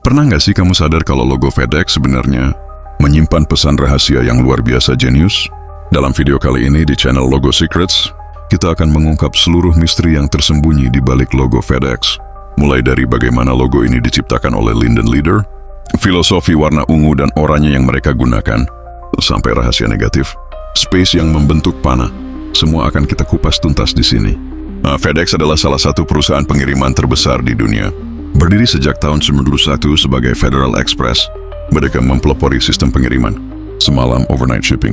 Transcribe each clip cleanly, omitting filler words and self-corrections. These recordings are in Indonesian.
Pernah nggak sih kamu sadar kalau logo FedEx sebenarnya menyimpan pesan rahasia yang luar biasa jenius? Dalam video kali ini di channel Logo Secrets, kita akan mengungkap seluruh misteri yang tersembunyi di balik logo FedEx. Mulai dari bagaimana logo ini diciptakan oleh Linden Leader, filosofi warna ungu dan oranye yang mereka gunakan, sampai rahasia negatif, space yang membentuk panah. Semua akan kita kupas tuntas di sini. FedEx adalah salah satu perusahaan pengiriman terbesar di dunia. Berdiri sejak tahun 1991 sebagai Federal Express, mereka mempelopori sistem pengiriman semalam overnight shipping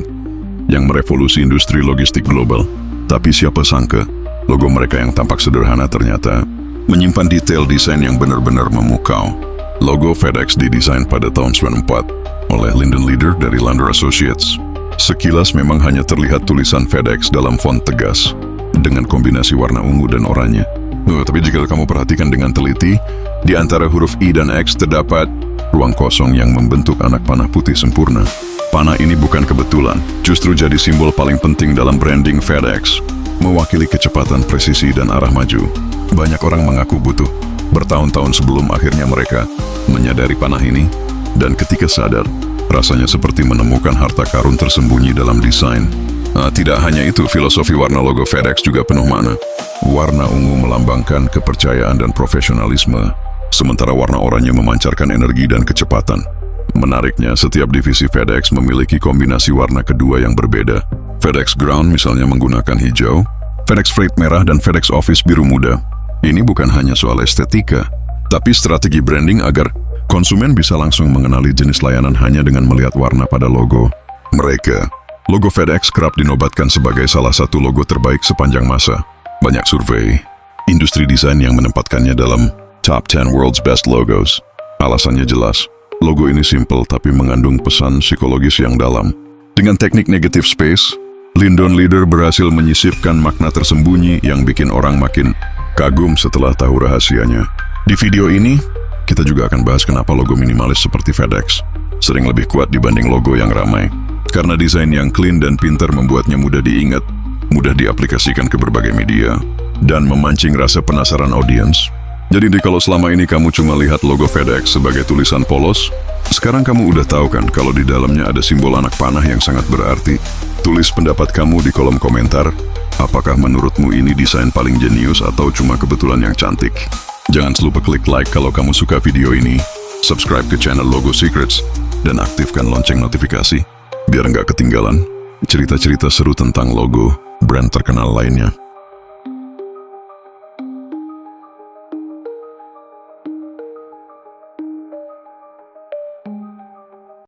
yang merevolusi industri logistik global. Tapi siapa sangka, logo mereka yang tampak sederhana ternyata menyimpan detail desain yang benar-benar memukau. Logo FedEx didesain pada tahun 1994 oleh Linden Leader dari Lander Associates. Sekilas memang hanya terlihat tulisan FedEx dalam font tegas dengan kombinasi warna ungu dan oranye. Tapi jika kamu perhatikan dengan teliti, di antara huruf I dan X terdapat ruang kosong yang membentuk anak panah putih sempurna. Panah ini bukan kebetulan, justru jadi simbol paling penting dalam branding FedEx, mewakili kecepatan, presisi, dan arah maju. Banyak orang mengaku butuh bertahun-tahun sebelum akhirnya mereka menyadari panah ini, dan ketika sadar, rasanya seperti menemukan harta karun tersembunyi dalam desain. Tidak hanya itu, filosofi warna logo FedEx juga penuh makna. Warna ungu melambangkan kepercayaan dan profesionalisme, sementara warna oranye memancarkan energi dan kecepatan. Menariknya, setiap divisi FedEx memiliki kombinasi warna kedua yang berbeda. FedEx Ground misalnya menggunakan hijau, FedEx Freight merah, dan FedEx Office biru muda. Ini bukan hanya soal estetika, tapi strategi branding agar konsumen bisa langsung mengenali jenis layanan hanya dengan melihat warna pada logo mereka. Logo FedEx kerap dinobatkan sebagai salah satu logo terbaik sepanjang masa. Banyak survei industri desain yang menempatkannya dalam Top 10 World's Best Logos. Alasannya jelas, logo ini simple tapi mengandung pesan psikologis yang dalam. Dengan teknik negative space, Linden Leader berhasil menyisipkan makna tersembunyi yang bikin orang makin kagum setelah tahu rahasianya. Di video ini, kita juga akan bahas kenapa logo minimalis seperti FedEx sering lebih kuat dibanding logo yang ramai. Karena desain yang clean dan pintar membuatnya mudah diingat, mudah diaplikasikan ke berbagai media, dan memancing rasa penasaran audiens. Jadi kalau selama ini kamu cuma lihat logo FedEx sebagai tulisan polos, sekarang kamu udah tahu kan kalau di dalamnya ada simbol anak panah yang sangat berarti. Tulis pendapat kamu di kolom komentar, apakah menurutmu ini desain paling jenius atau cuma kebetulan yang cantik? Jangan lupa klik like kalau kamu suka video ini, subscribe ke channel Logo Secrets, dan aktifkan lonceng notifikasi biar nggak ketinggalan cerita-cerita seru tentang logo brand terkenal lainnya.